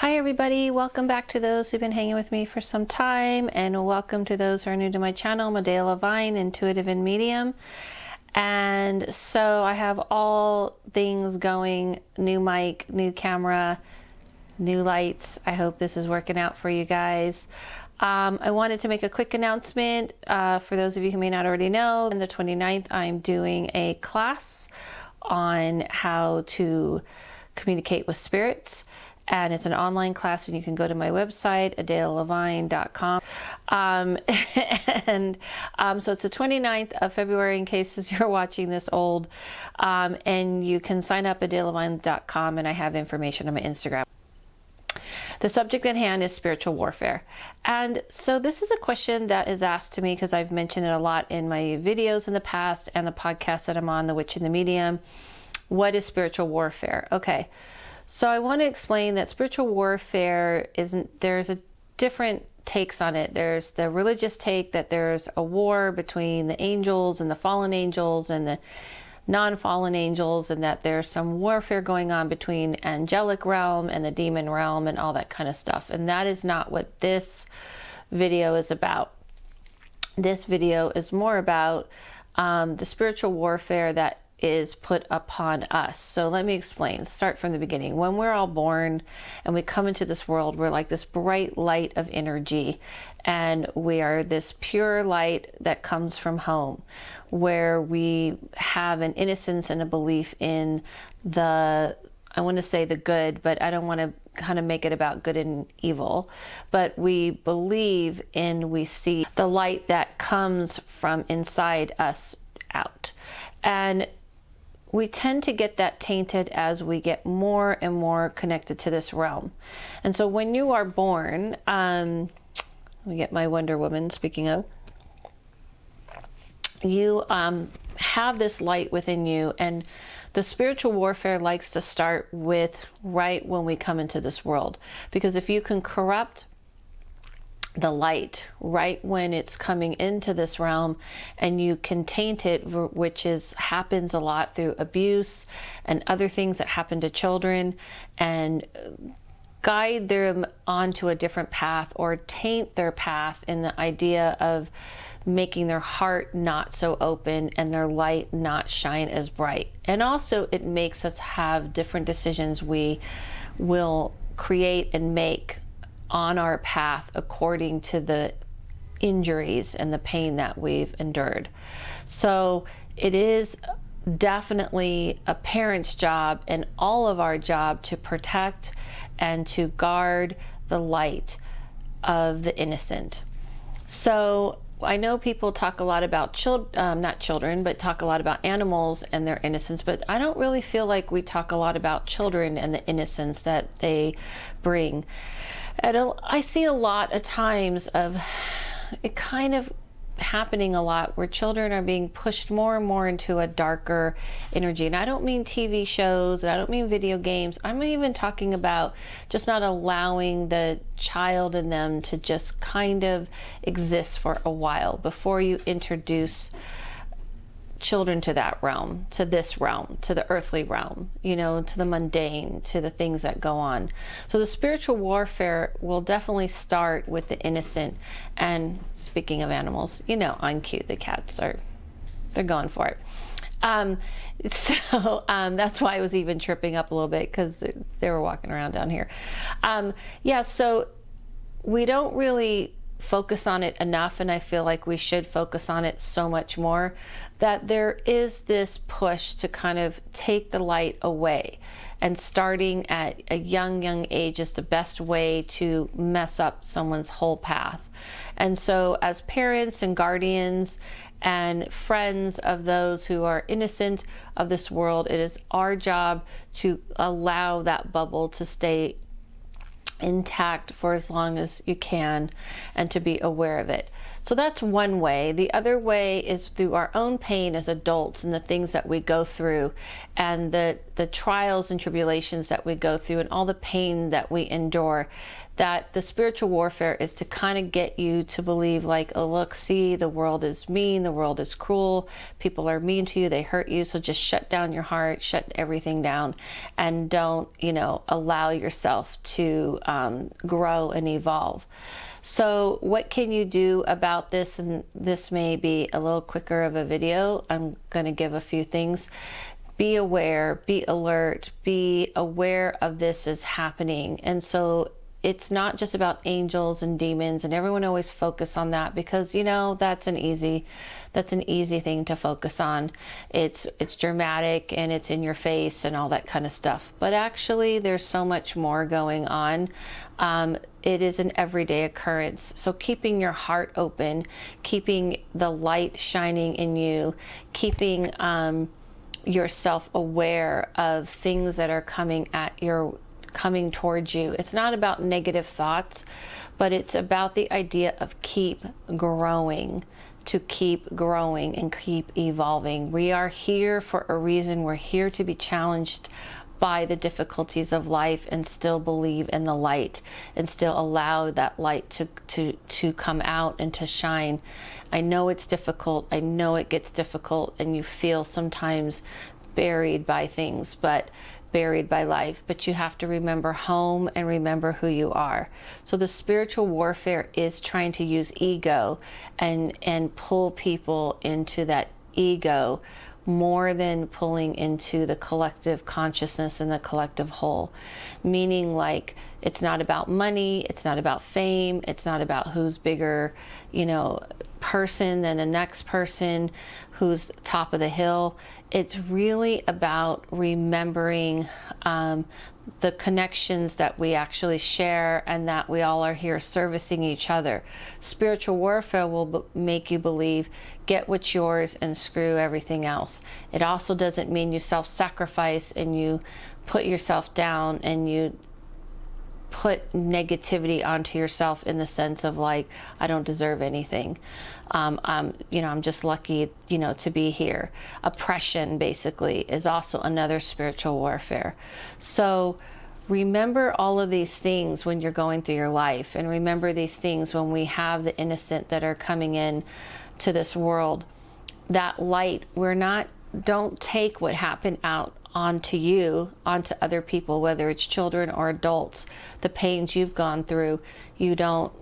Hi everybody, welcome back to those who've been hanging with me for some time, and welcome to those who are new to my channel. I'm Adele Levine, intuitive and medium. And so I have all things going, new mic, new camera, new lights. I hope this is working out for you guys. I wanted to make a quick announcement for those of you who may not already know. On the 29th, I'm doing a class on how to communicate with spirits. And it's an online class, and you can go to my website, adelelevine.com. So it's the 29th of February, in case you're watching this old. And you can sign up at adelelevine.com, and I have information on my Instagram. The subject at hand is spiritual warfare. And so this is a question that is asked to me because I've mentioned it a lot in my videos in the past and the podcast that I'm on, The Witch and the Medium. What is spiritual warfare? Okay. So I want to explain that spiritual warfare there's a different takes on it. There's the religious take that there's a war between the angels and the fallen angels and the non-fallen angels, and that there's some warfare going on between angelic realm and the demon realm and all that kind of stuff. And that is not what this video is about. This video is more about the spiritual warfare that is put upon us. So let me explain. Start from the beginning. When we're all born and we come into this world, we're like this bright light of energy, and we are this pure light that comes from home, where we have an innocence and a belief in I want to say the good, but I don't want to kind of make it about good and evil, but we believe we see the light that comes from inside us out. And we tend to get that tainted as we get more and more connected to this realm. And so when you are born, let me get my Wonder Woman, speaking of, you have this light within you, and the spiritual warfare likes to start with right when we come into this world. Because if you can corrupt the light right when it's coming into this realm, and you can taint it, which happens a lot through abuse and other things that happen to children, and guide them onto a different path or taint their path in the idea of making their heart not so open and their light not shine as bright. And also it makes us have different decisions we will create and make on our path according to the injuries and the pain that we've endured. So it is definitely a parent's job and all of our job to protect and to guard the light of the innocent. So I know people talk a lot about not children, but talk a lot about animals and their innocence, but I don't really feel like we talk a lot about children and the innocence that they bring. And I see a lot of times of it kind of happening a lot where children are being pushed more and more into a darker energy. And I don't mean TV shows, and I don't mean video games. I'm even talking about just not allowing the child in them to just kind of exist for a while before you introduce children to that realm, to this realm, to the earthly realm, to the mundane, to the things that go on. So the spiritual warfare will definitely start with the innocent. And speaking of animals, on cue, the cats they're going for it. So that's why I was even tripping up a little bit, because they were walking around down here. So we don't really focus on it enough, and I feel like we should focus on it so much more, that there is this push to kind of take the light away, and starting at a young age is the best way to mess up someone's whole path. And so as parents and guardians and friends of those who are innocent of this world, it is our job to allow that bubble to stay intact for as long as you can, and to be aware of it. So that's one way. The other way is through our own pain as adults and the things that we go through, and the trials and tribulations that we go through, and all the pain that we endure, that the spiritual warfare is to kind of get you to believe like, oh, look, see, the world is mean, the world is cruel, people are mean to you, they hurt you, so just shut down your heart, shut everything down, and don't, allow yourself to grow and evolve. So what can you do about this? And this may be a little quicker of a video. I'm going to give a few things. Be aware, be alert, be aware of this is happening. And so it's not just about angels and demons, and everyone always focus on that because, that's an easy thing to focus on. It's dramatic and it's in your face and all that kind of stuff. But actually there's so much more going on. It is an everyday occurrence. So keeping your heart open, keeping the light shining in you, keeping yourself aware of things that are coming towards you. It's not about negative thoughts, but it's about the idea of keep growing, to keep growing and keep evolving. We are here for a reason. We're here to be challenged by the difficulties of life and still believe in the light and still allow that light to come out and to shine. I know it's difficult. I know it gets difficult and you feel sometimes buried by things, buried by life, but you have to remember home and remember who you are. So the spiritual warfare is trying to use ego and pull people into that ego more than pulling into the collective consciousness and the collective whole. Meaning, like, it's not about money, it's not about fame, it's not about who's bigger, person than the next person, who's top of the hill. It's really about remembering the connections that we actually share and that we all are here servicing each other. Spiritual warfare will make you believe, get what's yours and screw everything else. It also doesn't mean you self-sacrifice and you put yourself down and you put negativity onto yourself in the sense of like, I don't deserve anything. I'm just lucky, to be here. Oppression basically is also another spiritual warfare. So remember all of these things when you're going through your life, and remember these things when we have the innocent that are coming in to this world. That light, don't take what happened out onto you, onto other people, whether it's children or adults, the pains you've gone through. You don't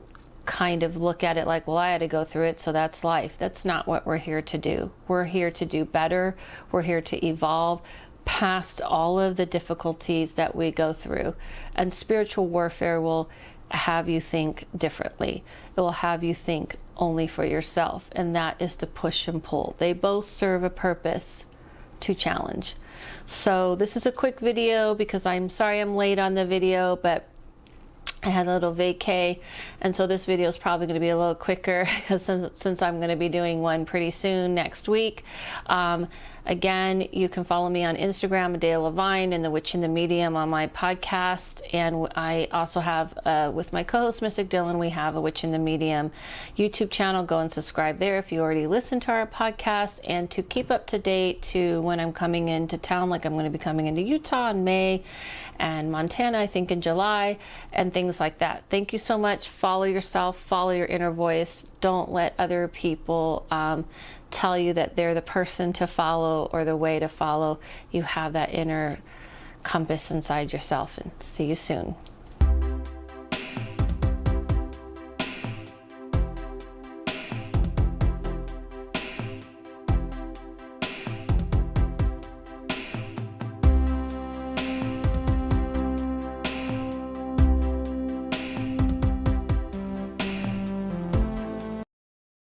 kind of look at it like, well, I had to go through it, so that's life. That's not what we're here to do. We're here to do better. We're here to evolve past all of the difficulties that we go through. And spiritual warfare will have you think differently. It will have you think only for yourself, and that is to push and pull. They both serve a purpose, to challenge. So this is a quick video because I'm sorry I'm late on the video, but I had a little vacay, and so this video is probably going to be a little quicker because since I'm going to be doing one pretty soon next week. Again, you can follow me on Instagram, Adele Levine, and The Witch in the Medium on my podcast. And I also have, with my co-host, Mystic Dylan, we have A Witch in the Medium YouTube channel. Go and subscribe there if you already listen to our podcast. And to keep up to date to when I'm coming into town, like I'm going to be coming into Utah in May and Montana, I think in July, and things like that. Thank you so much. Follow yourself, follow your inner voice. Don't let other people tell you that they're the person to follow or the way to follow. You have that inner compass inside yourself. And see you soon.